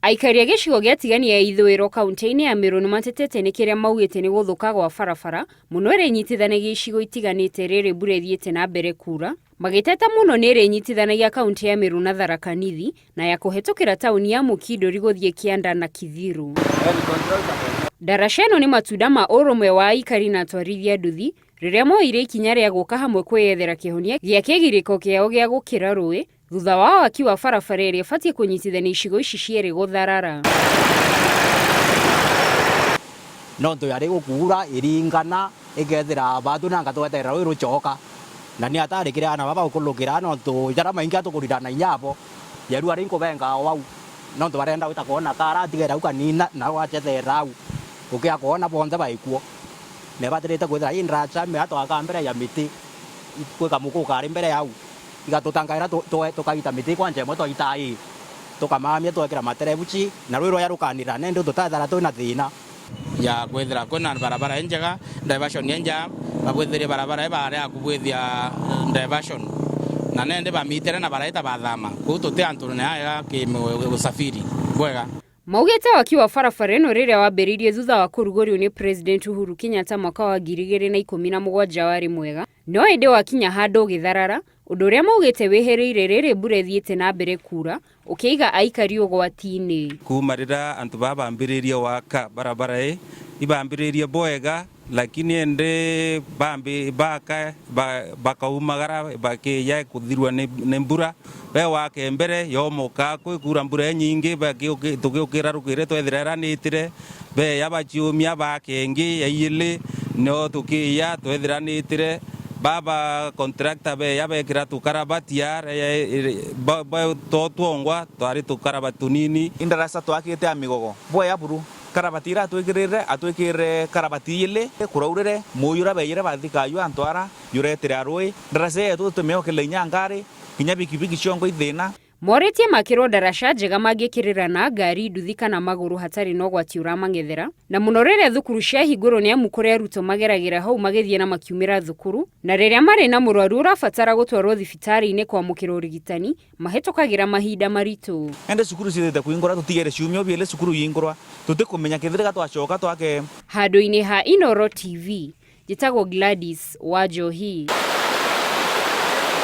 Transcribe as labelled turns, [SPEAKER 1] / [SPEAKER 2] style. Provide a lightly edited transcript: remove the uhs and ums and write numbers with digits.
[SPEAKER 1] Aikari a gĩcigo gĩa Tigania ya ithũĩro kaunti-inĩ ya Meru nĩmatetete nĩ kĩrĩa maugĩte nĩ gũthũka gwa barabara mũno ĩrĩa inyitithanagia icigo itiganĩte rĩrĩ mbura ĩthiĩte na mbere kura. Magĩteta mũno nĩ ĩrĩa inyitithanagia kaunti ya Meru na Tharaka Nithi na ya kũhetũkĩra taũni ya Mukindori gũthiĩ Kianda na Kithiru. Ndaraca ĩno nĩ matunda ma ũrũmwe wa aikari na atwarithia nduthi rĩrĩa moire ikinya rĩa gũka hamwe kwĩyethera kĩhonia gĩa kĩgirĩko kĩao gĩa gũkĩra rũĩ thutha wa waki wa barabara ĩrĩa ĩbatiĩ kũnyitithania icigo ici cierĩ gũtharara.
[SPEAKER 2] No ndo yari gukura iringana igethira bandu na ngatwetera rũĩ rũcoka na ni atarĩkire ana baba ũkũlũkĩra no ndo jara maingi atũkũrira na inyabo yeru ari nkubenga wau no ndo barenda gwita kuona kara tigera ukanina na wachethera au ukia kuona bonza baikuo ne batirite kwithira indracha me atwaka mbere ya miti kwika mukuka ari mbere yau igatutangaira tukaita miti kwa njemo twitai tukamamia twekira materebuchi na rwiro yarukanira nende tutathara twina thina
[SPEAKER 3] ya kwithira kuna barabara njega diversion nja babwithiria barabara ibare akubwithia diversion na nende bamitere na baraita bathama kututia antu ne aya usafiri bwega.
[SPEAKER 1] Maugĩte waki wa barabara ĩno rĩrĩa wambĩrĩirie thutha wa kũrugũrio nĩ President Uhuru Kenyatta mwaka wa 2017 warĩ mwega, no ĩndĩ wakinya handũ ũgĩtharara, ũndũ ũrĩa maugĩte wĩhĩrĩire rĩrĩ mbura ĩthiĩte na mbere kura, ũkĩiga aikari ũgwati-inĩ.
[SPEAKER 4] Kuma rĩrĩa antu babambĩrĩirie waka barabara ibambĩrĩirie bwega lakini ende bakaumagara bakiya kuthirwa nĩ mbura we wake mbere yomoka kwikura mbura nyingi tugiukira rukire twethiranitire be yabachiumia bakengi yaile no tukiya twethiranitire baba contractor be yabekira tukarabatia twongwa twari tukarabatunini
[SPEAKER 5] indarasa twakite amigogo boya buru karabatira atwikire karabatile kuraurire muyura beyire bathikayo antwara yuretire arui ndarase tutumehokele nyangari kinya bikibiki ciongo ithina.
[SPEAKER 1] Moretie makĩrwo ndaraca njega mangĩkĩrĩra na ngari nduthi kana magũrũ hatarĩ na ũgwati ũramang'ethera na mũno rĩrĩa thukuru ciahingũrwo nĩ amu kũrĩa arutwo mageragĩra hau magĩthiĩ na makiumĩra thukuru na rĩrĩa marĩ na mũrwaru ũrabatara gũtwarwo thibitarĩ-inĩ kwamũkĩra ũrigitani mahetũkagĩra mahinda maritũ.
[SPEAKER 5] Ende cukuru ciĩte kũhingũra tutigere ciumio biele cukuru yingũrwa tũtikũmenya kĩthĩrĩga twacoka twake.
[SPEAKER 1] Handũ-inĩ ha Inooro TV njĩtagwo Gladys Wanjohi.